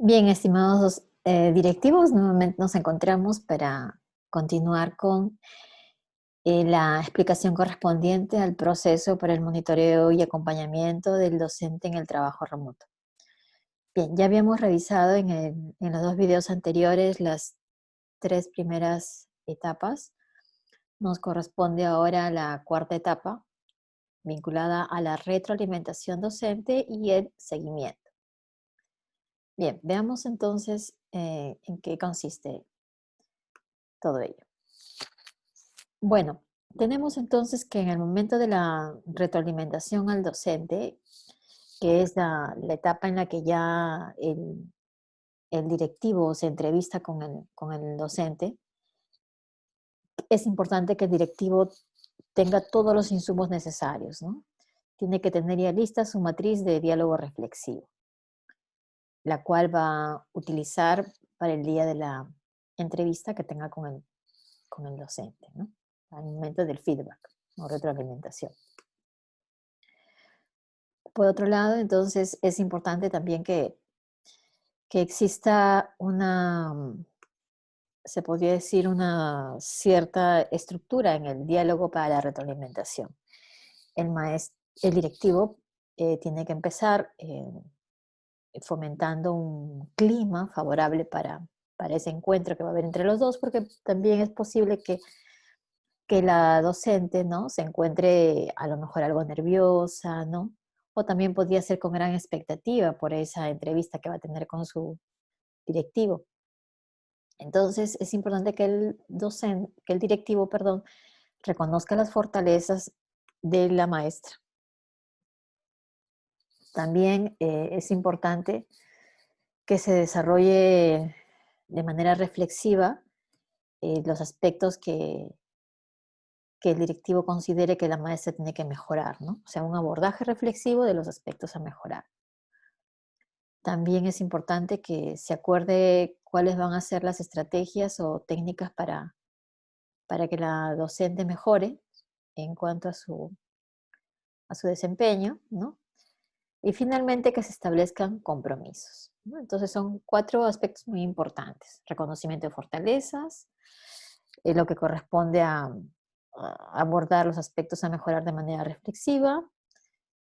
Bien, estimados directivos, nuevamente nos encontramos para continuar con la explicación correspondiente al proceso para el monitoreo y acompañamiento del docente en el trabajo remoto. Bien, ya habíamos revisado en los dos videos anteriores las tres primeras etapas. Nos corresponde ahora la cuarta etapa, vinculada a la retroalimentación docente y el seguimiento. Bien, veamos entonces en qué consiste todo ello. Bueno, tenemos entonces que en el momento de la retroalimentación al docente, que es la etapa en la que ya el directivo se entrevista con el docente, es importante que el directivo tenga todos los insumos necesarios, ¿no? Tiene que tener ya lista su matriz de diálogo reflexivo, la cual va a utilizar para el día de la entrevista que tenga con el docente, ¿no? Al momento del feedback o retroalimentación. Por otro lado, entonces es importante también que exista se podría decir, una cierta estructura en el diálogo para la retroalimentación. El directivo tiene que empezar fomentando un clima favorable para ese encuentro que va a haber entre los dos, porque también es posible que la docente, ¿no?, se encuentre a lo mejor algo nerviosa, ¿no? O también podría ser con gran expectativa por esa entrevista que va a tener con su directivo. Entonces, es importante que el directivo, perdón, reconozca las fortalezas de la maestra. También es importante que se desarrolle de manera reflexiva los aspectos que el directivo considere que la maestra tiene que mejorar, ¿no? O sea, un abordaje reflexivo de los aspectos a mejorar. También es importante que se acuerde cuáles van a ser las estrategias o técnicas para que la docente mejore en cuanto a su desempeño, ¿no? Y finalmente que se establezcan compromisos, ¿no? Entonces son 4 aspectos muy importantes: reconocimiento de fortalezas, lo que corresponde a abordar los aspectos a mejorar de manera reflexiva,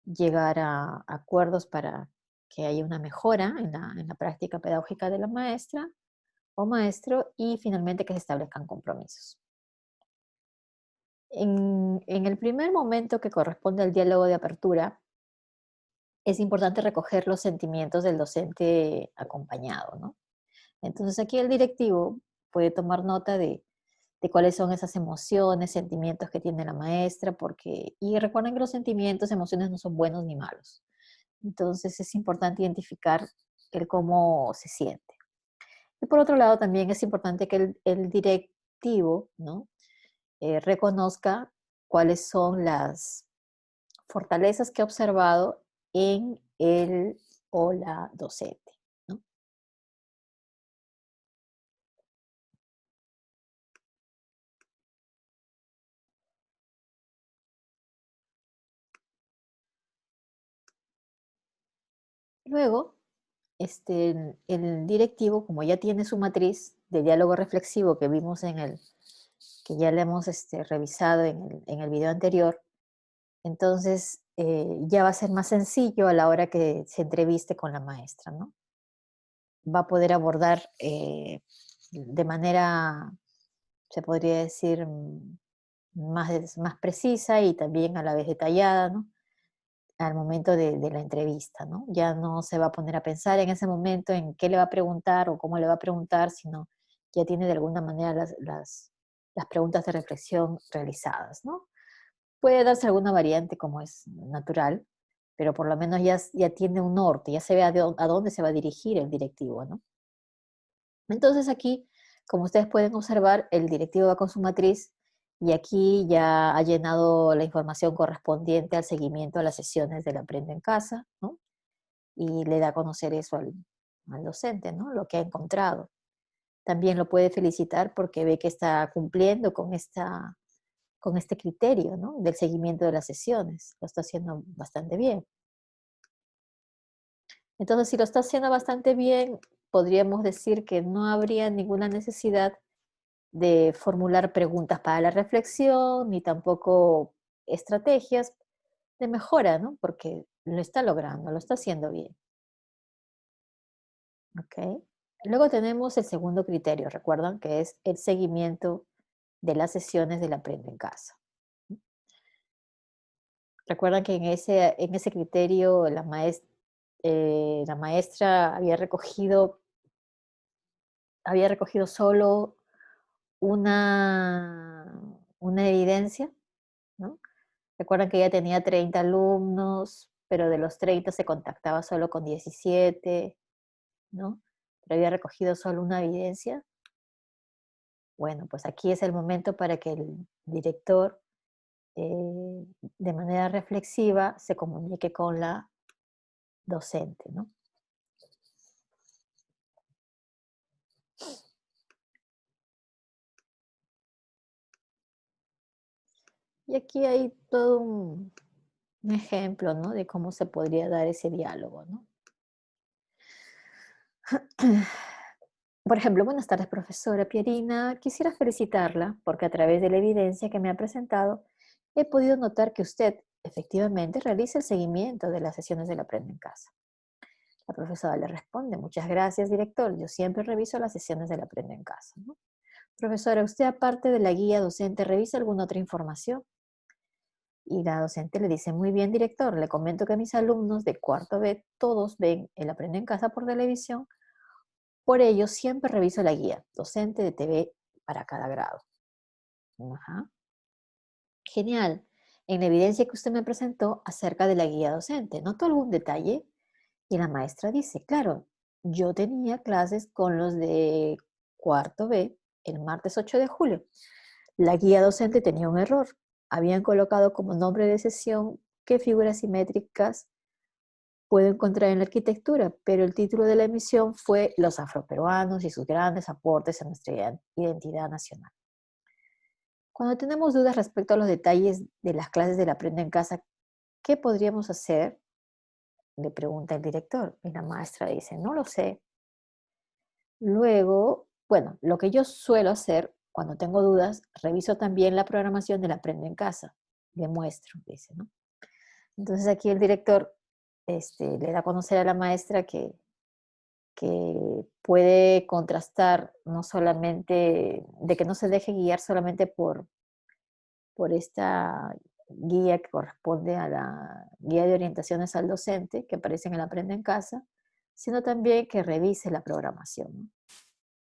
llegar a acuerdos para que haya una mejora en la práctica pedagógica de la maestra o maestro, y finalmente que se establezcan compromisos. En el primer momento, que corresponde al diálogo de apertura, es importante recoger los sentimientos del docente acompañado, ¿no? Entonces aquí el directivo puede tomar nota de cuáles son esas emociones, sentimientos que tiene la maestra, y recuerden que los sentimientos, emociones no son buenos ni malos. Entonces es importante identificar el cómo se siente. Y por otro lado, también es importante que el directivo, ¿no?, reconozca cuáles son las fortalezas que ha observado en el o la docente, ¿no? Luego, el directivo, como ya tiene su matriz de diálogo reflexivo que vimos que ya le hemos revisado en el video anterior, entonces ya va a ser más sencillo a la hora que se entreviste con la maestra, ¿no? Va a poder abordar de manera, se podría decir, más precisa y también a la vez detallada, ¿no?, al momento de la entrevista, ¿no? Ya no se va a poner a pensar en ese momento en qué le va a preguntar o cómo le va a preguntar, sino ya tiene de alguna manera las preguntas de reflexión realizadas, ¿no? Puede darse alguna variante, como es natural, pero por lo menos ya tiene un norte, ya se ve a dónde se va a dirigir el directivo, ¿no? Entonces aquí, como ustedes pueden observar, el directivo va con su matriz y aquí ya ha llenado la información correspondiente al seguimiento a las sesiones del Aprendo en Casa, ¿no? Y le da a conocer eso al docente, ¿no?, lo que ha encontrado. También lo puede felicitar porque ve que está cumpliendo con este criterio, ¿no?, del seguimiento de las sesiones. Lo está haciendo bastante bien. Entonces, si lo está haciendo bastante bien, podríamos decir que no habría ninguna necesidad de formular preguntas para la reflexión, ni tampoco estrategias de mejora, ¿no? Porque lo está logrando, lo está haciendo bien, ¿ok? Luego tenemos el segundo criterio, recuerdan que es el seguimiento de las sesiones del Aprende en Casa. Recuerdan que en ese criterio la maestra había recogido solo una evidencia, ¿no? Recuerdan que ella tenía 30 alumnos, pero de los 30 se contactaba solo con 17, ¿no? Pero había recogido solo una evidencia. Bueno, pues aquí es el momento para que el director, de manera reflexiva, se comunique con la docente, ¿no? Y aquí hay todo un ejemplo, ¿no? De cómo se podría dar ese diálogo, ¿no? Por ejemplo, buenas tardes, profesora Pierina. Quisiera felicitarla porque a través de la evidencia que me ha presentado, he podido notar que usted efectivamente realiza el seguimiento de las sesiones del Aprende en Casa. La profesora le responde, muchas gracias, director. Yo siempre reviso las sesiones del Aprende en Casa, ¿no? Profesora, ¿usted aparte de la guía docente revisa alguna otra información? Y la docente le dice, muy bien, director, le comento que mis alumnos de cuarto B todos ven el Aprende en Casa por televisión. Por ello, siempre reviso la guía docente de TV para cada grado. Ajá. Genial. En la evidencia que usted me presentó acerca de la guía docente, ¿notó algún detalle? Y la maestra dice, claro, yo tenía clases con los de cuarto B el martes 8 de julio. La guía docente tenía un error. Habían colocado como nombre de sesión qué figuras simétricas puedo encontrar en la arquitectura, pero el título de la emisión fue Los afroperuanos y sus grandes aportes a nuestra identidad nacional. Cuando tenemos dudas respecto a los detalles de las clases del Aprende en Casa, ¿qué podríamos hacer? Le pregunta el director y la maestra dice, no lo sé. Luego, bueno, lo que yo suelo hacer cuando tengo dudas, reviso también la programación del Aprende en Casa. Le muestro, dice, ¿no? Entonces aquí el director le da a conocer a la maestra que puede contrastar no solamente, de que no se deje guiar solamente por esta guía que corresponde a la guía de orientaciones al docente que aparece en el Aprende en Casa, sino también que revise la programación, ¿no?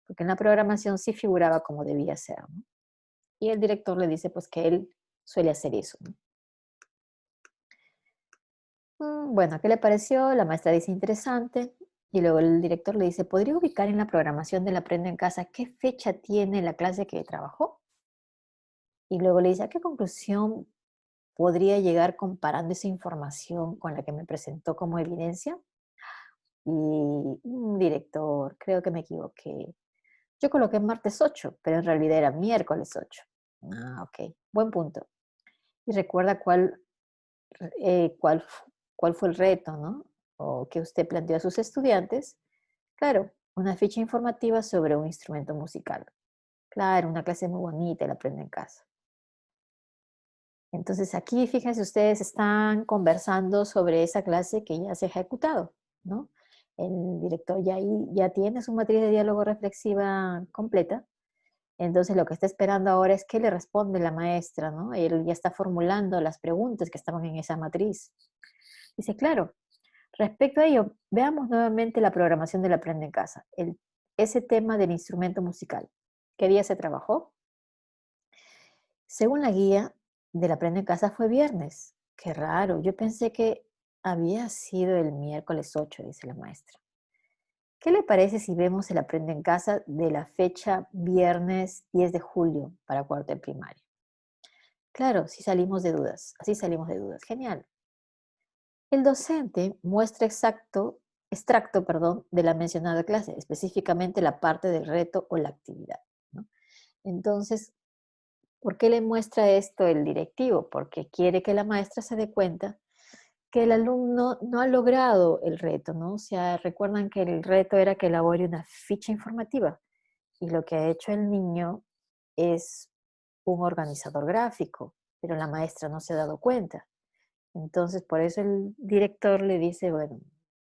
Porque en la programación sí figuraba como debía ser, ¿no? Y el director le dice pues que él suele hacer eso, ¿no? Bueno, ¿qué le pareció? La maestra dice interesante. Y luego el director le dice, ¿podría ubicar en la programación del Aprende en Casa qué fecha tiene la clase que trabajó? Y luego le dice, ¿a qué conclusión podría llegar comparando esa información con la que me presentó como evidencia? Y, director, creo que me equivoqué. Yo coloqué martes 8, pero en realidad era miércoles 8. Ah, ok, buen punto. Y recuerda cuál fue el reto, ¿no? O que usted planteó a sus estudiantes. Claro, una ficha informativa sobre un instrumento musical. Claro, una clase muy bonita, la aprende en casa. Entonces aquí, fíjense, ustedes están conversando sobre esa clase que ya se ha ejecutado, ¿no? El director ya ahí ya tiene su matriz de diálogo reflexiva completa. Entonces lo que está esperando ahora es qué le responde la maestra, ¿no? Él ya está formulando las preguntas que estaban en esa matriz. Dice, claro, respecto a ello, veamos nuevamente la programación del Aprende en Casa, ese tema del instrumento musical. ¿Qué día se trabajó? Según la guía del Aprende en Casa fue viernes. Qué raro, yo pensé que había sido el miércoles 8, dice la maestra. ¿Qué le parece si vemos el Aprende en Casa de la fecha viernes 10 de julio para cuarto de primaria? Claro, sí salimos de dudas, así salimos de dudas. Genial. El docente muestra extracto, perdón, de la mencionada clase, específicamente la parte del reto o la actividad, ¿no? Entonces, ¿por qué le muestra esto el directivo? Porque quiere que la maestra se dé cuenta que el alumno no ha logrado el reto, ¿no? O sea, recuerdan que el reto era que elabore una ficha informativa y lo que ha hecho el niño es un organizador gráfico, pero la maestra no se ha dado cuenta. Entonces, por eso el director le dice, bueno,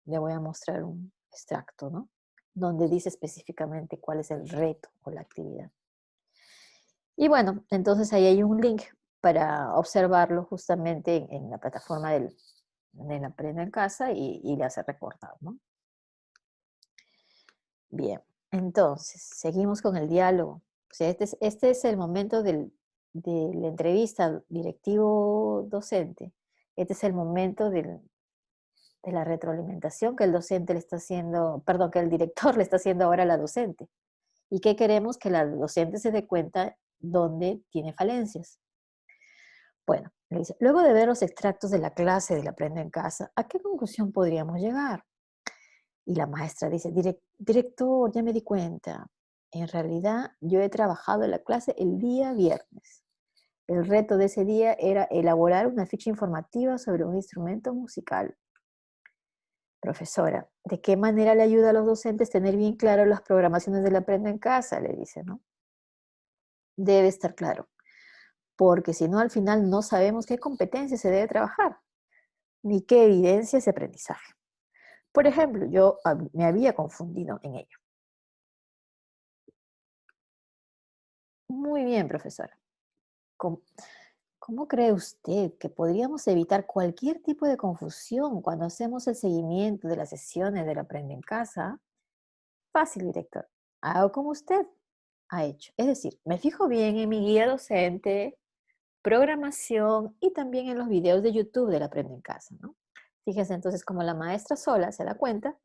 le voy a mostrar un extracto, ¿no? Donde dice específicamente cuál es el reto o la actividad. Y bueno, entonces ahí hay un link para observarlo justamente en la plataforma del Aprendo en Casa y le hace recordar, ¿no? Bien, entonces, seguimos con el diálogo. O sea, este es el momento de la entrevista directivo-docente. Este es el momento de la retroalimentación que el docente le está haciendo, perdón, que el director le está haciendo ahora a la docente. ¿Y qué queremos? Que la docente se dé cuenta dónde tiene falencias. Bueno, le dice, luego de ver los extractos de la clase del Aprendo en Casa, ¿a qué conclusión podríamos llegar? Y la maestra dice, director, ya me di cuenta. En realidad, yo he trabajado en la clase el día viernes. El reto de ese día era elaborar una ficha informativa sobre un instrumento musical. Profesora, ¿de qué manera le ayuda a los docentes tener bien claro las programaciones del Aprendo en Casa? Le dice, ¿no? Debe estar claro, porque si no, al final no sabemos qué competencia se debe trabajar, ni qué evidencia ese aprendizaje. Por ejemplo, yo me había confundido en ello. Muy bien, profesora. ¿Cómo, cómo cree usted que podríamos evitar cualquier tipo de confusión cuando hacemos el seguimiento de las sesiones del Aprende en Casa? Fácil, director. Hago como usted ha hecho. Es decir, me fijo bien en mi guía docente, programación y también en los videos de YouTube del Aprende en Casa, ¿no? Fíjese entonces como la maestra sola se da cuenta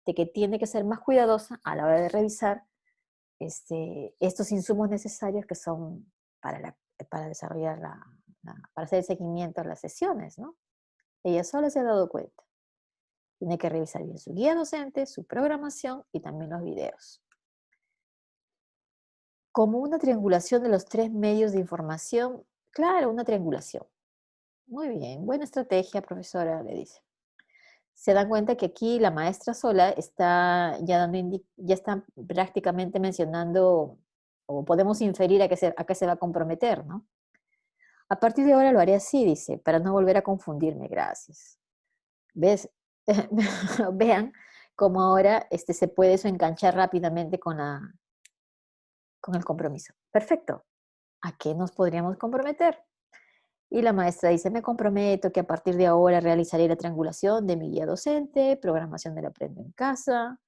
de que tiene que ser más cuidadosa a la hora de revisar estos insumos necesarios que son para desarrollar para hacer el seguimiento a las sesiones, ¿no? Ella sola se ha dado cuenta. Tiene que revisar bien su guía docente, su programación y también los videos. Como una triangulación de los tres medios de información, claro, una triangulación. Muy bien, buena estrategia, profesora, le dice. Se dan cuenta que aquí la maestra sola está ya está prácticamente mencionando, o podemos inferir a qué se va a comprometer, ¿no? A partir de ahora lo haré así, dice, para no volver a confundirme, gracias. ¿Ves? Vean cómo ahora se puede eso enganchar rápidamente con el compromiso. Perfecto. ¿A qué nos podríamos comprometer? Y la maestra dice, me comprometo que a partir de ahora realizaré la triangulación de mi guía docente, programación del Aprendo en Casa,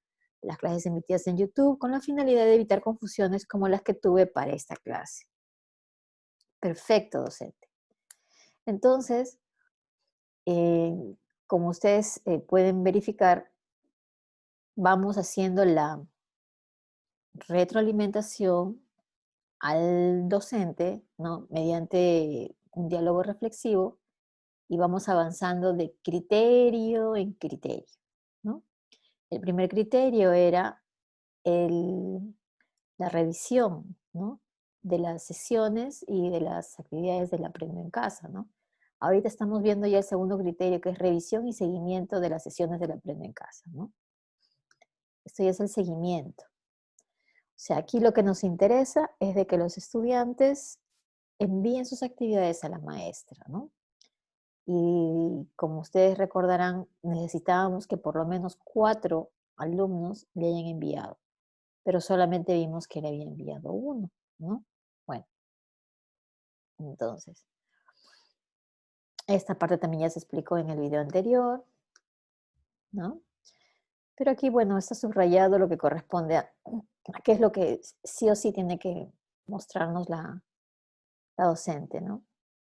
las clases emitidas en YouTube, con la finalidad de evitar confusiones como las que tuve para esta clase. Perfecto, docente. Entonces, eh, como ustedes pueden verificar, vamos haciendo la retroalimentación al docente, ¿no? Mediante un diálogo reflexivo y vamos avanzando de criterio en criterio, ¿no? El primer criterio era el- la revisión, ¿no? De las sesiones y de las actividades del Aprendo en Casa, ¿no? Ahorita estamos viendo ya el segundo criterio, que es revisión y seguimiento de las sesiones del Aprendo en Casa, ¿no? Esto ya es el seguimiento. O sea, aquí lo que nos interesa es de que los estudiantes envíen sus actividades a la maestra, ¿no? Y como ustedes recordarán, necesitábamos que por lo menos 4 alumnos le hayan enviado, pero solamente vimos que le había enviado uno, ¿no? Bueno, entonces, esta parte también ya se explicó en el video anterior, ¿no? Pero aquí, bueno, está subrayado lo que corresponde a qué es lo que sí o sí tiene que mostrarnos la docente, ¿no?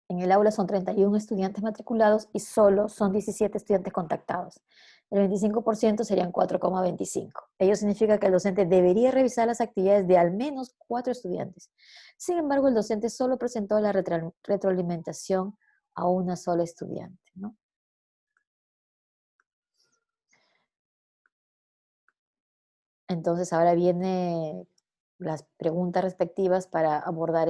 En el aula son 31 estudiantes matriculados y solo son 17 estudiantes contactados. El 25% serían 4,25. Ello significa que el docente debería revisar las actividades de al menos 4 estudiantes. Sin embargo, el docente solo presentó la retroalimentación a una sola estudiante, ¿no? Entonces, ahora vienen las preguntas respectivas para abordar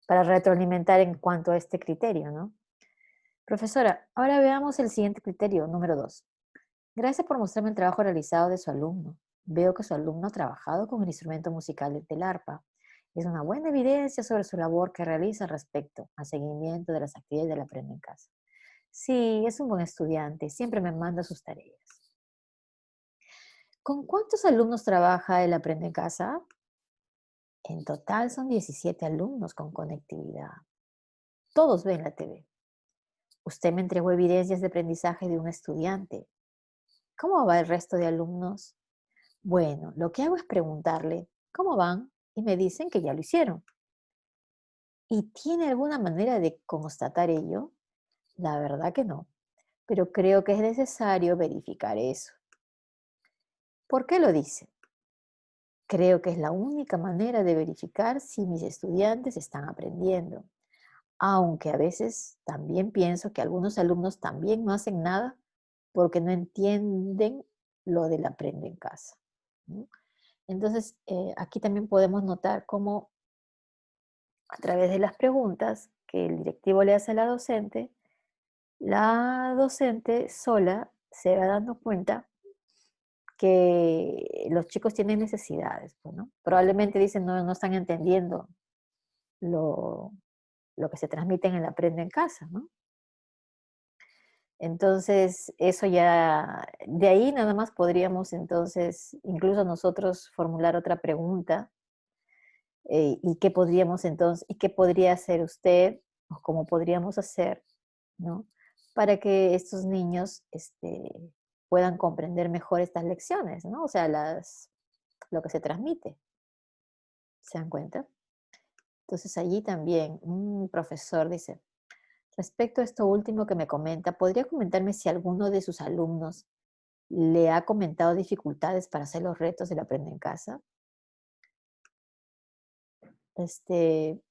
para retroalimentar en cuanto a este criterio, ¿no? Profesora, ahora veamos el siguiente criterio, número 2. Gracias por mostrarme el trabajo realizado de su alumno. Veo que su alumno ha trabajado con el instrumento musical del arpa. Es una buena evidencia sobre su labor que realiza respecto al seguimiento de las actividades del aprende en casa. Sí, es un buen estudiante, siempre me manda sus tareas. ¿Con cuántos alumnos trabaja el aprende en casa? En total son 17 alumnos con conectividad. Todos ven la TV. Usted me entregó evidencias de aprendizaje de un estudiante. ¿Cómo va el resto de alumnos? Bueno, lo que hago es preguntarle, ¿cómo van? Y me dicen que ya lo hicieron. ¿Y tiene alguna manera de constatar ello? La verdad que no, pero creo que es necesario verificar eso. ¿Por qué lo dice? Creo que es la única manera de verificar si mis estudiantes están aprendiendo, aunque a veces también pienso que algunos alumnos también no hacen nada porque no entienden lo del aprende en casa. ¿No? Entonces, aquí también podemos notar cómo a través de las preguntas que el directivo le hace a la docente sola se va dando cuenta que los chicos tienen necesidades, pues, ¿no? Probablemente dicen no están entendiendo lo, lo que se transmite en el aprende en casa, ¿no? Entonces, eso ya, de ahí nada más podríamos entonces, incluso nosotros formular otra pregunta, y qué podríamos entonces, y qué podría hacer usted, o cómo podríamos hacer, ¿no? Para que estos niños, puedan comprender mejor estas lecciones, ¿no? O sea, lo que se transmite, ¿se dan cuenta? Entonces allí también un profesor dice, respecto a esto último que me comenta, ¿podría comentarme si alguno de sus alumnos le ha comentado dificultades para hacer los retos del aprende en casa? Este,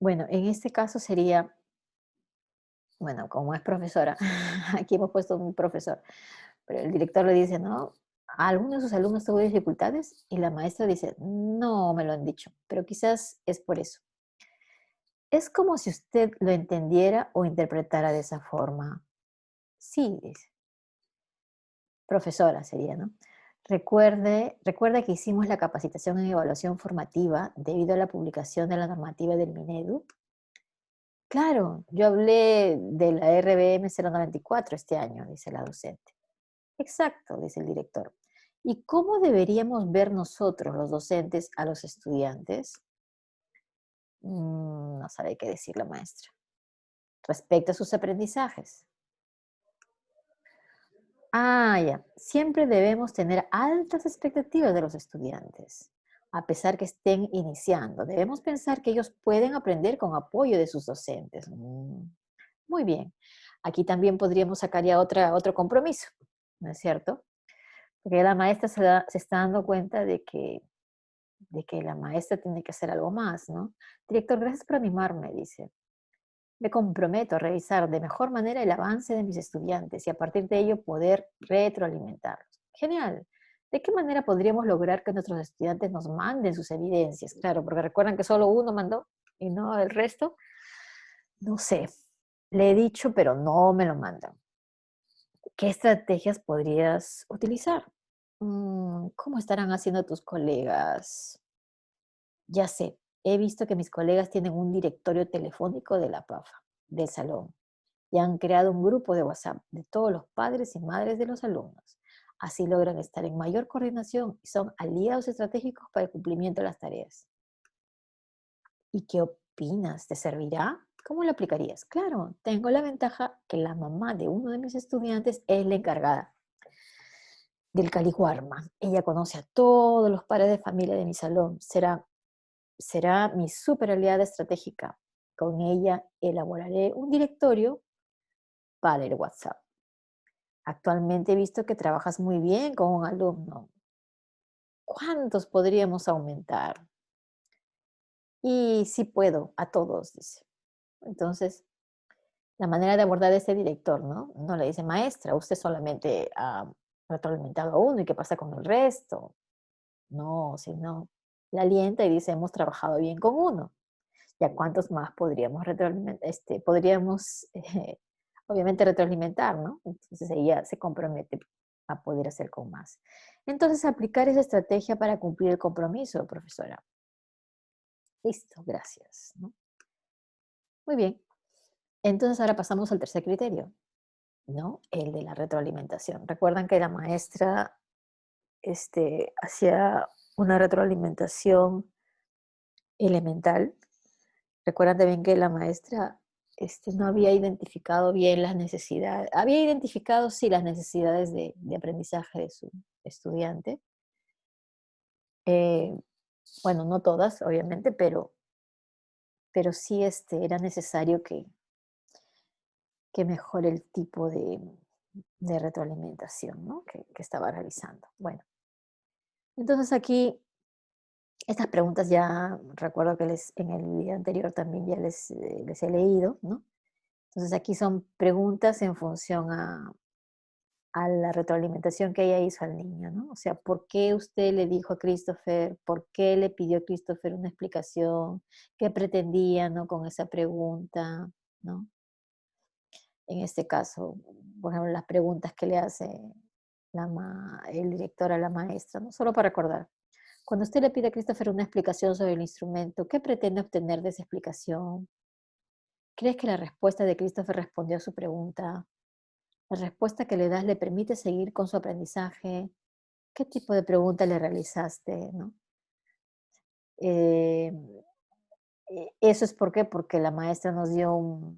bueno, en este caso sería, bueno, como es profesora, aquí hemos puesto un profesor, pero el director le dice, ¿no? ¿Alguno de sus alumnos tuvo dificultades? Y la maestra dice, no me lo han dicho, pero quizás es por eso. Es como si usted lo entendiera o interpretara de esa forma. Sí, dice. Profesora sería, ¿no? Recuerda que hicimos la capacitación en evaluación formativa debido a la publicación de la normativa del Minedu. Claro, yo hablé de la RBM 094 este año, dice la docente. Exacto, dice el director. ¿Y cómo deberíamos ver nosotros, los docentes, a los estudiantes? No sabe qué decir la maestra. Respecto a sus aprendizajes. Ah, ya. Siempre debemos tener altas expectativas de los estudiantes, a pesar que estén iniciando. Debemos pensar que ellos pueden aprender con apoyo de sus docentes. Muy bien. Aquí también podríamos sacar ya otro compromiso, ¿no es cierto? Porque la maestra se está dando cuenta de que la maestra tiene que hacer algo más, ¿no? Director, gracias por animarme, dice. Me comprometo a revisar de mejor manera el avance de mis estudiantes y a partir de ello poder retroalimentarlos. Genial. ¿De qué manera podríamos lograr que nuestros estudiantes nos manden sus evidencias? Claro, porque recuerdan que solo uno mandó y no el resto. No sé. Le he dicho, pero no me lo mandan. ¿Qué estrategias podrías utilizar? ¿Cómo estarán haciendo tus colegas? Ya sé, he visto que mis colegas tienen un directorio telefónico de la PAFA, del salón, y han creado un grupo de WhatsApp de todos los padres y madres de los alumnos. Así logran estar en mayor coordinación y son aliados estratégicos para el cumplimiento de las tareas. ¿Y qué opinas? ¿Te servirá? ¿Cómo lo aplicarías? Claro, tengo la ventaja que la mamá de uno de mis estudiantes es la encargada del Caliwarma. Ella conoce a todos los padres de familia de mi salón. Será mi super aliada estratégica. Con ella elaboraré un directorio para el WhatsApp. Actualmente he visto que trabajas muy bien con un alumno. ¿Cuántos podríamos aumentar? Y sí puedo, a todos, dice. Entonces, la manera de abordar a este director, ¿no? No le dice, maestra, usted solamente ha retroalimentado a uno y qué pasa con el resto. No, sino la alienta y dice, hemos trabajado bien con uno. ¿Ya cuántos más podríamos retroalimentar? Podríamos, obviamente, retroalimentar, ¿no? Entonces ella se compromete a poder hacer con más. Entonces, aplicar esa estrategia para cumplir el compromiso, profesora. Listo, gracias, ¿no? Muy bien. Entonces ahora pasamos al tercer criterio, ¿no? El de la retroalimentación. Recuerdan que la maestra hacía una retroalimentación elemental. Recuerdan también que la maestra no había identificado bien las necesidades. Había identificado, sí, las necesidades de aprendizaje de su estudiante. Eh, bueno, no todas, obviamente, pero sí era necesario que mejore el tipo de retroalimentación, ¿no? que estaba realizando. Bueno, entonces aquí estas preguntas ya recuerdo que en el video anterior también ya les he leído, ¿no? Entonces aquí son preguntas en función a la retroalimentación que ella hizo al niño, ¿no? O sea, ¿por qué usted le dijo a Christopher? ¿Por qué le pidió a Christopher una explicación? ¿Qué pretendía, no, con esa pregunta, ¿no? En este caso, por ejemplo, las preguntas que le hace el director a la maestra, ¿no? Solo para recordar. Cuando usted le pide a Christopher una explicación sobre el instrumento, ¿qué pretende obtener de esa explicación? ¿Crees que la respuesta de Christopher respondió a su pregunta? ¿La respuesta que le das le permite seguir con su aprendizaje? ¿Qué tipo de pregunta le realizaste, no? Eh, Eso es porque la maestra nos dio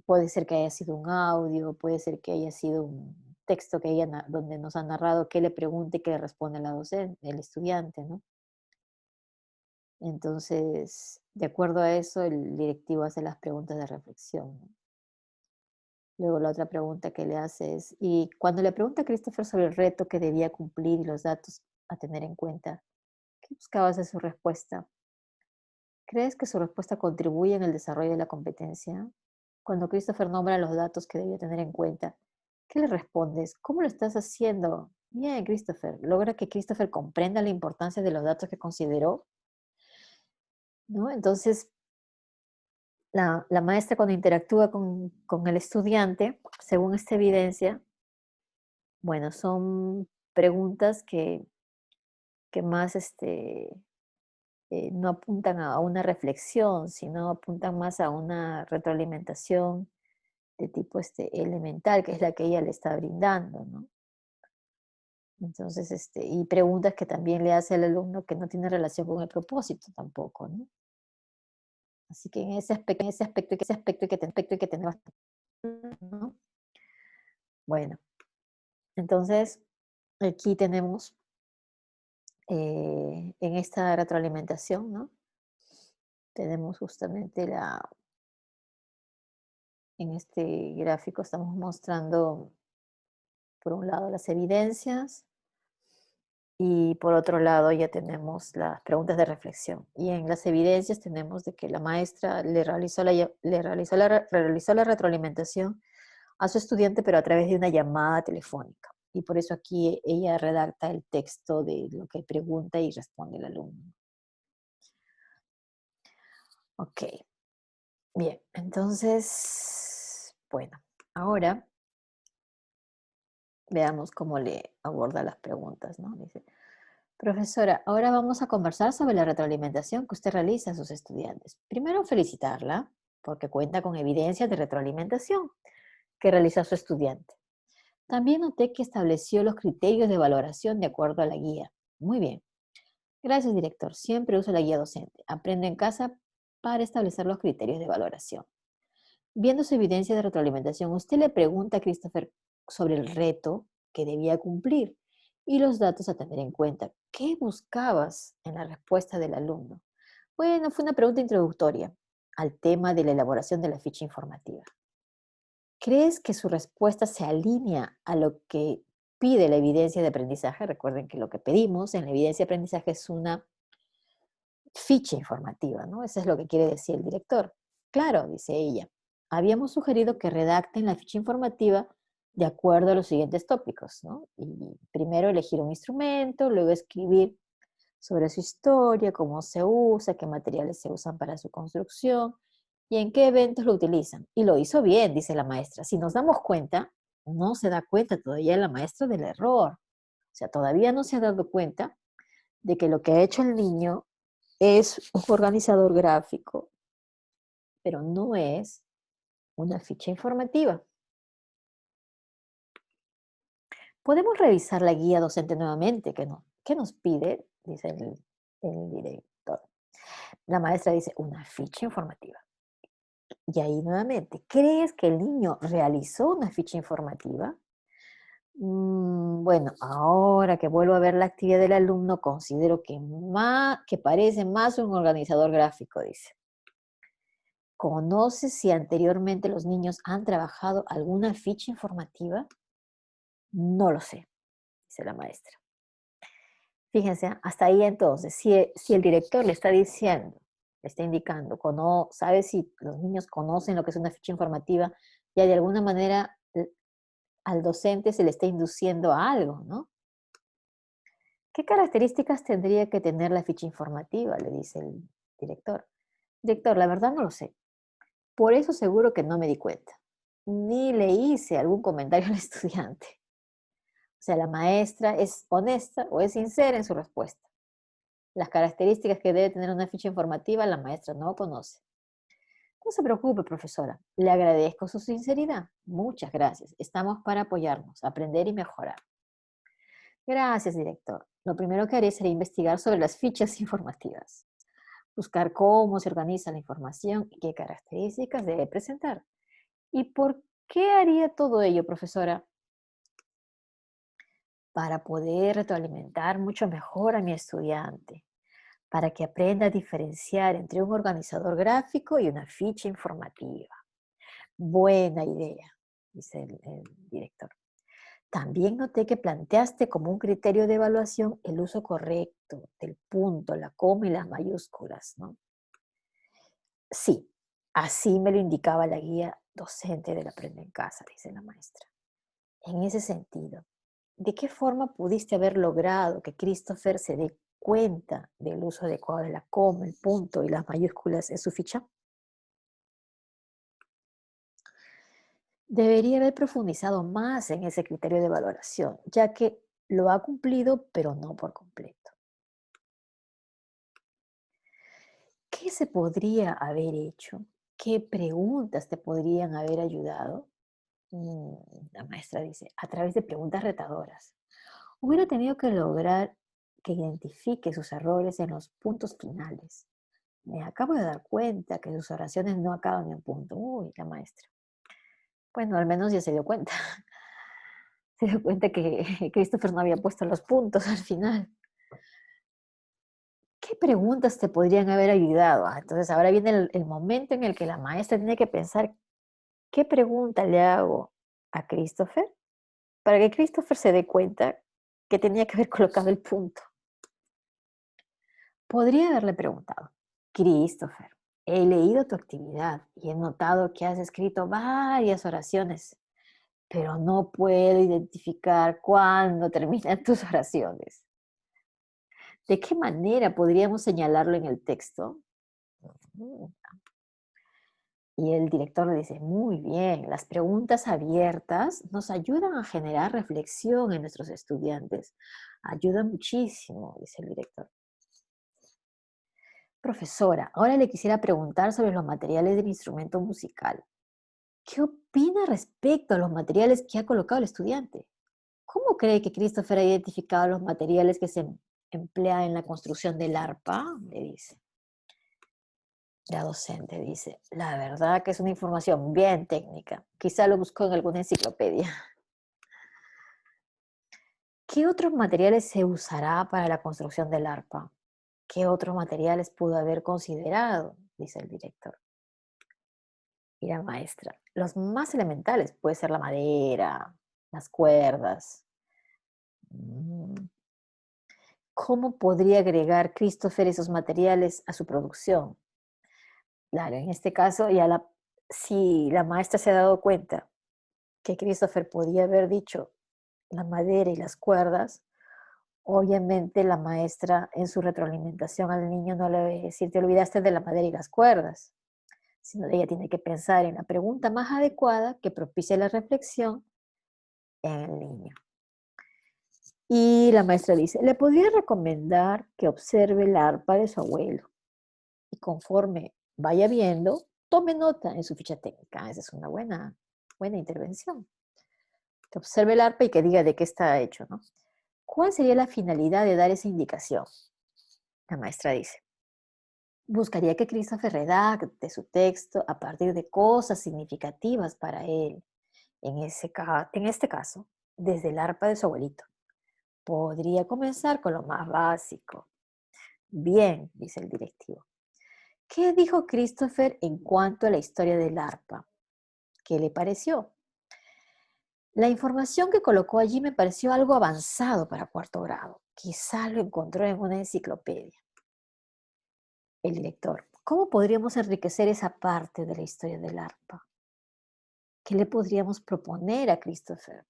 puede ser que haya sido un audio, puede ser que haya sido un texto que donde nos ha narrado qué le pregunte y qué le responde la docente, el estudiante, ¿no? Entonces, de acuerdo a eso, el directivo hace las preguntas de reflexión, ¿no? Luego la otra pregunta que le hace es, y cuando le pregunta a Christopher sobre el reto que debía cumplir y los datos a tener en cuenta, ¿qué buscabas de su respuesta? ¿Crees que su respuesta contribuye en el desarrollo de la competencia? Cuando Christopher nombra los datos que debía tener en cuenta, ¿qué le respondes? ¿Cómo lo estás haciendo? Bien, Christopher. ¿Logra que Christopher comprenda la importancia de los datos que consideró? ¿No? Entonces, la maestra cuando interactúa con el estudiante, según esta evidencia, bueno, son preguntas que más no apuntan a una reflexión, sino apuntan más a una retroalimentación de tipo elemental, que es la que ella le está brindando, ¿no? Entonces, y preguntas que también le hace al alumno que no tiene relación con el propósito tampoco, ¿no? Así que en ese aspecto hay que tener bastante, ¿no? Bueno, entonces aquí tenemos en esta retroalimentación, ¿no? Tenemos justamente en este gráfico estamos mostrando, por un lado, las evidencias y por otro lado ya tenemos las preguntas de reflexión. Y en las evidencias tenemos de que la maestra realizó la retroalimentación a su estudiante, pero a través de una llamada telefónica. Y por eso aquí ella redacta el texto de lo que pregunta y responde el alumno. Ok, bien, entonces, bueno, ahora veamos cómo le aborda las preguntas, ¿no? Dice, profesora, ahora vamos a conversar sobre la retroalimentación que usted realiza a sus estudiantes. Primero, felicitarla porque cuenta con evidencias de retroalimentación que realiza su estudiante. También noté que estableció los criterios de valoración de acuerdo a la guía. Muy bien. Gracias, director. Siempre uso la guía docente. Aprendo en casa para establecer los criterios de valoración. Viendo su evidencia de retroalimentación, usted le pregunta a Christopher sobre el reto que debía cumplir y los datos a tener en cuenta. ¿Qué buscabas en la respuesta del alumno? Bueno, fue una pregunta introductoria al tema de la elaboración de la ficha informativa. ¿Crees que su respuesta se alinea a lo que pide la evidencia de aprendizaje? Recuerden que lo que pedimos en la evidencia de aprendizaje es una ficha informativa, ¿no? Eso es lo que quiere decir el director. Claro, dice ella. Habíamos sugerido que redacten la ficha informativa de acuerdo a los siguientes tópicos, ¿no? Y primero elegir un instrumento, luego escribir sobre su historia, cómo se usa, qué materiales se usan para su construcción y en qué eventos lo utilizan. Y lo hizo bien, dice la maestra. Si nos damos cuenta, no se da cuenta todavía la maestra del error. O sea, todavía no se ha dado cuenta de que lo que ha hecho el niño es un organizador gráfico, pero no es una ficha informativa. Podemos revisar la guía docente nuevamente, ¿qué nos pide? Dice el director. La maestra dice, una ficha informativa. Y ahí nuevamente, ¿crees que el niño realizó una ficha informativa? Bueno, ahora que vuelvo a ver la actividad del alumno, considero que parece más un organizador gráfico, dice. ¿Conoces si anteriormente los niños han trabajado alguna ficha informativa? No lo sé, dice la maestra. Fíjense, hasta ahí entonces, si el director le está diciendo, le está indicando, sabe si los niños conocen lo que es una ficha informativa, ya de alguna manera al docente se le está induciendo a algo, ¿no? ¿Qué características tendría que tener la ficha informativa? Le dice el director. Director, la verdad no lo sé. Por eso seguro que no me di cuenta. Ni le hice algún comentario al estudiante. O sea, la maestra es honesta o es sincera en su respuesta. Las características que debe tener una ficha informativa la maestra no conoce. No se preocupe, profesora. Le agradezco su sinceridad. Muchas gracias. Estamos para apoyarnos, aprender y mejorar. Gracias, director. Lo primero que haré será investigar sobre las fichas informativas. Buscar cómo se organiza la información y qué características debe presentar. ¿Y por qué haría todo ello, profesora? Para poder retroalimentar mucho mejor a mi estudiante, para que aprenda a diferenciar entre un organizador gráfico y una ficha informativa. Buena idea, dice el director. También noté que planteaste como un criterio de evaluación el uso correcto del punto, la coma y las mayúsculas, ¿no? Sí, así me lo indicaba la guía docente del Aprende en Casa, dice la maestra. En ese sentido, ¿de qué forma pudiste haber logrado que Christopher se dé cuenta del uso adecuado de la coma, el punto y las mayúsculas en su ficha? Debería haber profundizado más en ese criterio de valoración, ya que lo ha cumplido, pero no por completo. ¿Qué se podría haber hecho? ¿Qué preguntas te podrían haber ayudado? Mm, La maestra dice, a través de preguntas retadoras. Hubiera tenido que lograr que identifique sus errores en los puntos finales. Me acabo de dar cuenta que sus oraciones no acaban en punto. Uy, la maestra. Bueno, al menos ya se dio cuenta. Se dio cuenta que Christopher no había puesto los puntos al final. ¿Qué preguntas te podrían haber ayudado? Entonces ahora viene el momento en el que la maestra tiene que pensar, ¿qué pregunta le hago a Christopher para que Christopher se dé cuenta que tenía que haber colocado el punto? Podría haberle preguntado, Christopher, he leído tu actividad y he notado que has escrito varias oraciones, pero no puedo identificar cuándo terminan tus oraciones. ¿De qué manera podríamos señalarlo en el texto? Mm, Y el director le dice, muy bien, las preguntas abiertas nos ayudan a generar reflexión en nuestros estudiantes. Ayuda muchísimo, dice el director. Profesora, ahora le quisiera preguntar sobre los materiales del instrumento musical. ¿Qué opina respecto a los materiales que ha colocado el estudiante? ¿Cómo cree que Christopher ha identificado los materiales que se emplean en la construcción del arpa? Le dice. La docente dice, la verdad que es una información bien técnica. Quizá lo buscó en alguna enciclopedia. ¿Qué otros materiales se usará para la construcción del arpa? ¿Qué otros materiales pudo haber considerado? Dice el director. Y la maestra. Los más elementales puede ser la madera, las cuerdas. Mm, ¿Cómo podría agregar Christopher esos materiales a su producción? Claro, en este caso, si la maestra se ha dado cuenta que Christopher podía haber dicho la madera y las cuerdas, Obviamente la maestra en su retroalimentación al niño no le va a decir, te olvidaste de la madera y las cuerdas, sino ella tiene que pensar en la pregunta más adecuada que propicie la reflexión en el niño. Y la maestra dice, le podría recomendar que observe el arpa de su abuelo y conforme vaya viendo, tome nota en su ficha técnica. Esa es una buena intervención. Que observe el arpa y que diga de qué está hecho, ¿no? ¿Cuál sería la finalidad de dar esa indicación? La maestra dice, buscaría que Christopher redacte su texto a partir de cosas significativas para él. En este caso, desde el arpa de su abuelito. Podría comenzar con lo más básico. Bien, dice el directivo. ¿Qué dijo Christopher en cuanto a la historia del arpa? ¿Qué le pareció? La información que colocó allí me pareció algo avanzado para cuarto grado. Quizá lo encontró en una enciclopedia. El director, ¿cómo podríamos enriquecer esa parte de la historia del arpa? ¿Qué le podríamos proponer a Christopher?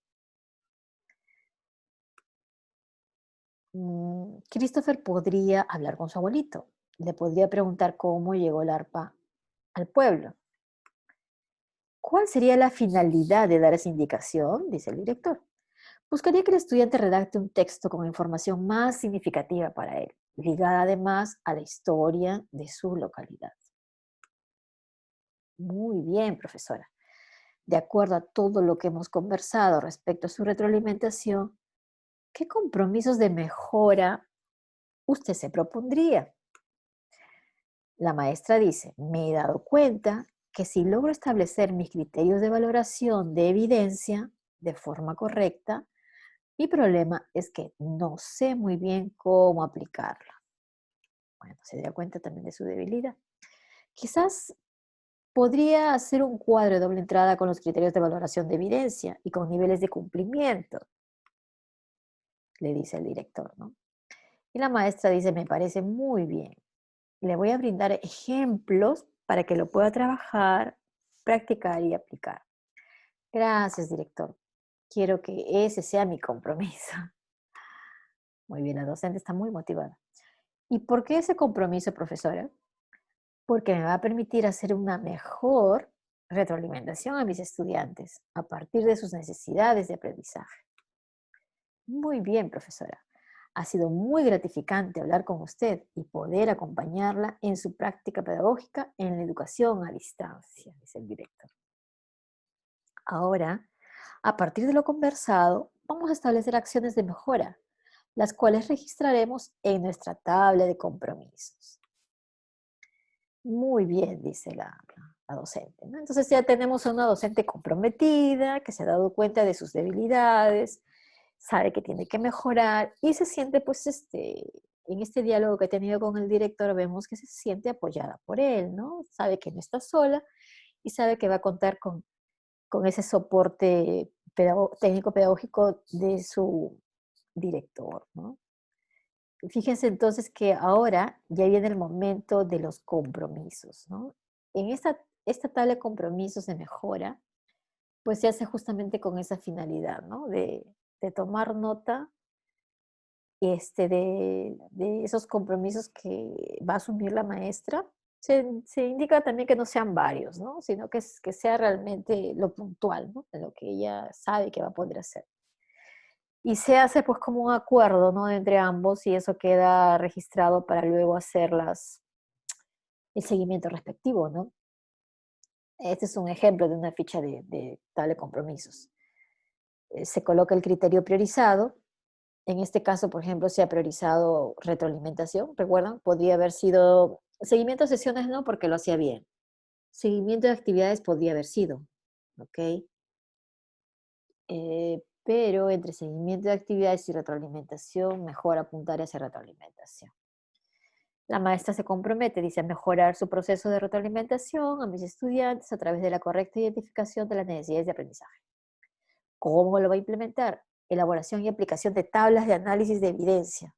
Christopher podría hablar con su abuelito. Le podría preguntar cómo llegó el arpa al pueblo. ¿Cuál sería la finalidad de dar esa indicación? Dice el director. Buscaría que el estudiante redacte un texto con información más significativa para él, ligada además a la historia de su localidad. Muy bien, profesora. De acuerdo a todo lo que hemos conversado respecto a su retroalimentación, ¿qué compromisos de mejora usted se propondría? La maestra dice, me he dado cuenta que si logro establecer mis criterios de valoración de evidencia de forma correcta, mi problema es que no sé muy bien cómo aplicarla. Bueno, se da cuenta también de su debilidad. Quizás podría hacer un cuadro de doble entrada con los criterios de valoración de evidencia y con niveles de cumplimiento, le dice el director, ¿no? Y la maestra dice, me parece muy bien. Le voy a brindar ejemplos para que lo pueda trabajar, practicar y aplicar. Gracias, director. Quiero que ese sea mi compromiso. Muy bien, la docente está muy motivada. ¿Y por qué ese compromiso, profesora? Porque me va a permitir hacer una mejor retroalimentación a mis estudiantes a partir de sus necesidades de aprendizaje. Muy bien, profesora. Ha sido muy gratificante hablar con usted y poder acompañarla en su práctica pedagógica en la educación a distancia, dice el director. Ahora, a partir de lo conversado, vamos a establecer acciones de mejora, las cuales registraremos en nuestra tabla de compromisos. Muy bien, dice la docente, ¿no? Entonces ya tenemos a una docente comprometida, que se ha dado cuenta de sus debilidades, sabe que tiene que mejorar y se siente, pues, en este diálogo que ha tenido con el director, vemos que se siente apoyada por él, ¿no? Sabe que no está sola y sabe que va a contar con ese soporte técnico-pedagógico de su director, ¿no? Fíjense entonces que ahora ya viene el momento de los compromisos, ¿no? En esta tabla de compromisos de mejora, pues se hace justamente con esa finalidad, ¿no? De tomar nota de esos compromisos que va a asumir la maestra. Se indica también que no sean varios, ¿no? Sino que sea realmente lo puntual, ¿no? De lo que ella sabe que va a poder hacer. Y se hace pues como un acuerdo, ¿no? Entre ambos y eso queda registrado para luego hacer el seguimiento respectivo, ¿no? Este es un ejemplo de una ficha de tabla de compromisos. Se coloca el criterio priorizado. En este caso, por ejemplo, se ha priorizado retroalimentación. ¿Recuerdan? Podría haber sido seguimiento de sesiones, no, porque lo hacía bien. Seguimiento de actividades podría haber sido, ¿ok? Pero entre seguimiento de actividades y retroalimentación, mejor apuntar a esa retroalimentación. La maestra se compromete, dice, a mejorar su proceso de retroalimentación a mis estudiantes a través de la correcta identificación de las necesidades de aprendizaje. ¿Cómo lo va a implementar? Elaboración y aplicación de tablas de análisis de evidencia,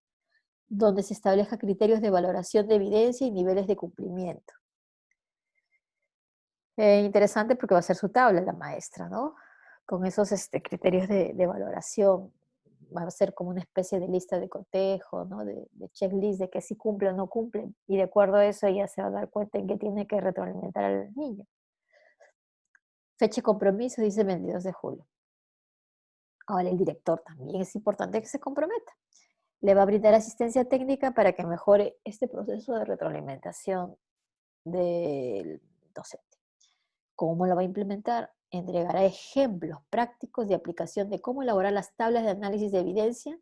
donde se establezcan criterios de valoración de evidencia y niveles de cumplimiento. Interesante porque va a ser su tabla la maestra, ¿no? Con esos criterios de valoración. va a ser como una especie de lista de cotejo, ¿no? De checklist de que si cumple o no cumple, y de acuerdo a eso ella se va a dar cuenta en que tiene que retroalimentar al niño. Fecha de compromiso dice 22 de julio. Ahora el director también es importante que se comprometa. Le va a brindar asistencia técnica para que mejore este proceso de retroalimentación del docente. ¿Cómo lo va a implementar? Entregará ejemplos prácticos de aplicación de cómo elaborar las tablas de análisis de evidencia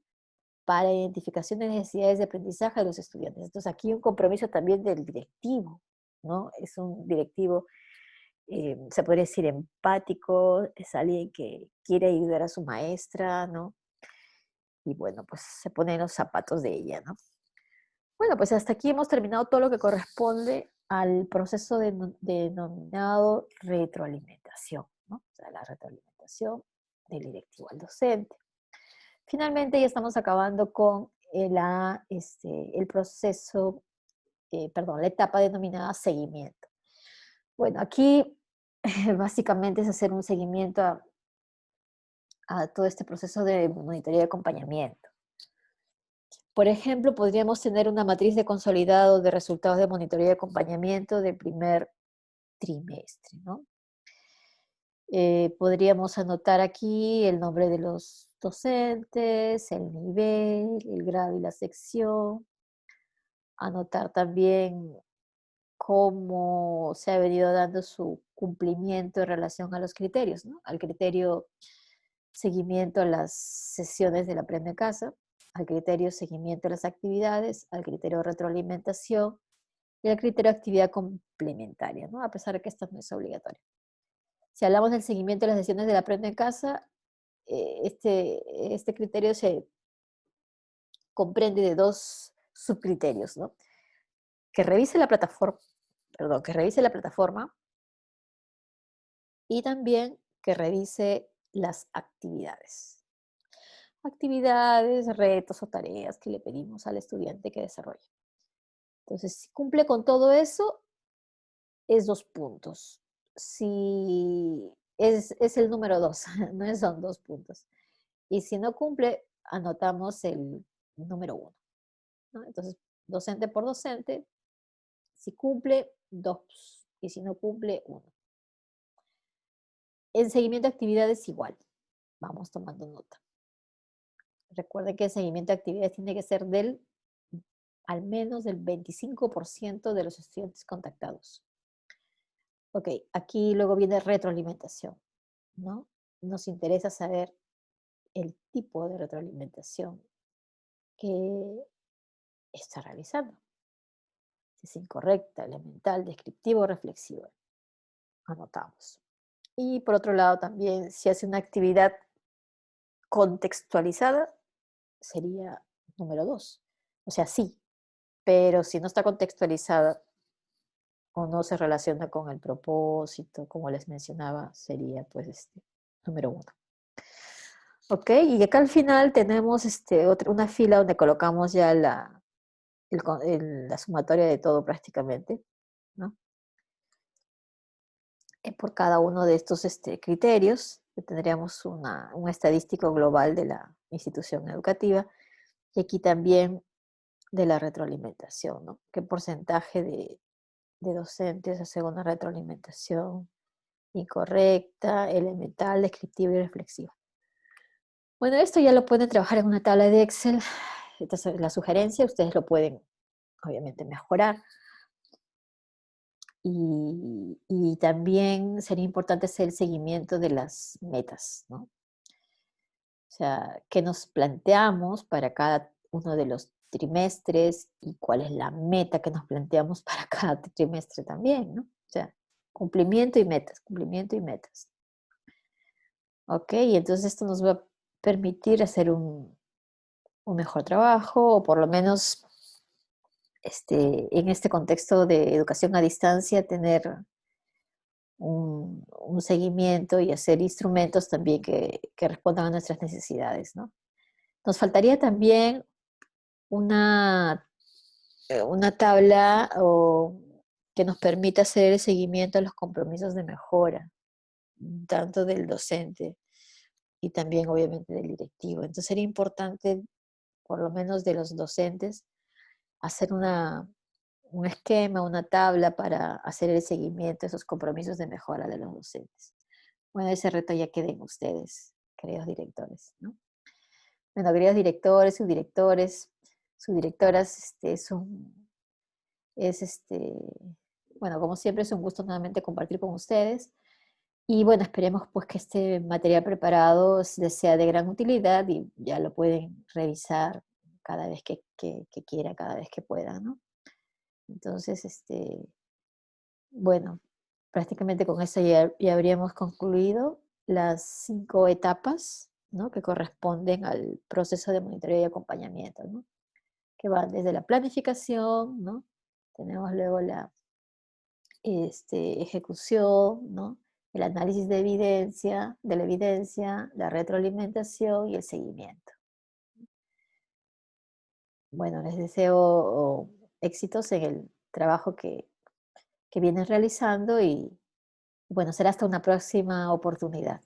para identificación de necesidades de aprendizaje de los estudiantes. Entonces aquí un compromiso también del directivo, ¿no? Es un directivo, se podría decir empático, es alguien que quiere ayudar a su maestra, ¿no? Y bueno, pues se pone en los zapatos de ella, ¿no? Bueno, pues hasta aquí hemos terminado todo lo que corresponde al proceso denominado retroalimentación, ¿no? O sea, la retroalimentación del directivo al docente. Finalmente ya estamos acabando con el proceso, perdón, la etapa denominada seguimiento. Bueno, aquí básicamente es hacer un seguimiento a todo este proceso de monitoreo y acompañamiento. Por ejemplo, podríamos tener una matriz de consolidado de resultados de monitoreo y acompañamiento del primer trimestre, ¿no? Podríamos anotar aquí el nombre de los docentes, el nivel, el grado y la sección. Anotar también cómo se ha venido dando su cumplimiento en relación a los criterios, ¿no? Al criterio seguimiento a las sesiones del Aprende en Casa, al criterio seguimiento a las actividades, al criterio retroalimentación y al criterio actividad complementaria, ¿no? A pesar de que esto no es obligatorio. Si hablamos del seguimiento de las sesiones del Aprende en Casa, este criterio se comprende de dos subcriterios, ¿no? Que revise la plataforma, perdón, que revise la plataforma y también que revise las actividades. Actividades, retos o tareas que le pedimos al estudiante que desarrolle. Entonces, si cumple con todo eso, es 2 puntos. Si es el número 2, no son 2 puntos. Y si no cumple, anotamos el número 1, ¿no? Entonces, docente por docente, si cumple, 2, y si no cumple, 1. En seguimiento de actividades igual, vamos tomando nota. Recuerde que el seguimiento de actividades tiene que ser al menos del 25% de los estudiantes contactados. Ok, aquí luego viene retroalimentación, ¿no? Nos interesa saber el tipo de retroalimentación que está realizando. Si es incorrecta, elemental, descriptiva o reflexiva. Anotamos. Y por otro lado también, si hace una actividad contextualizada, sería número 2. O sea, sí, pero si no está contextualizada o no se relaciona con el propósito, como les mencionaba, sería pues número 1. Ok, y acá al final tenemos una fila donde colocamos ya la sumatoria de todo prácticamente, ¿no? Por cada uno de estos criterios, tendríamos un estadístico global de la institución educativa y aquí también de la retroalimentación, ¿no? ¿Qué porcentaje de docentes hacen una retroalimentación incorrecta, elemental, descriptiva y reflexiva? Bueno, esto ya lo pueden trabajar en una tabla de Excel. Esta es la sugerencia, ustedes lo pueden obviamente mejorar. Y también sería importante hacer el seguimiento de las metas, ¿no? O sea, qué nos planteamos para cada uno de los trimestres y cuál es la meta que nos planteamos para cada trimestre también, ¿no? O sea, cumplimiento y metas, cumplimiento y metas. Ok, y entonces esto nos va a permitir hacer un mejor trabajo o por lo menos en este contexto de educación a distancia tener un seguimiento y hacer instrumentos también que respondan a nuestras necesidades, ¿no? Nos faltaría también una tabla que nos permita hacer el seguimiento a los compromisos de mejora, tanto del docente y también obviamente del directivo. Entonces sería importante, por lo menos de los docentes, hacer un esquema, una tabla para hacer el seguimiento de esos compromisos de mejora de los docentes. Bueno, ese reto ya queden ustedes, queridos directores, ¿no? Bueno, queridos directores, subdirectoras, es bueno, como siempre es un gusto nuevamente compartir con ustedes. Y bueno, esperemos pues que este material preparado les sea de gran utilidad y ya lo pueden revisar cada vez que quieran, cada vez que puedan, ¿no? Entonces, bueno, prácticamente con eso ya habríamos concluido las 5 etapas, ¿no? Que corresponden al proceso de monitoreo y acompañamiento, ¿no? Que van desde la planificación, ¿no? Tenemos luego la ejecución, ¿no? El análisis de la evidencia, la retroalimentación y el seguimiento. Bueno, les deseo éxitos en el trabajo que vienen realizando y bueno, será hasta una próxima oportunidad.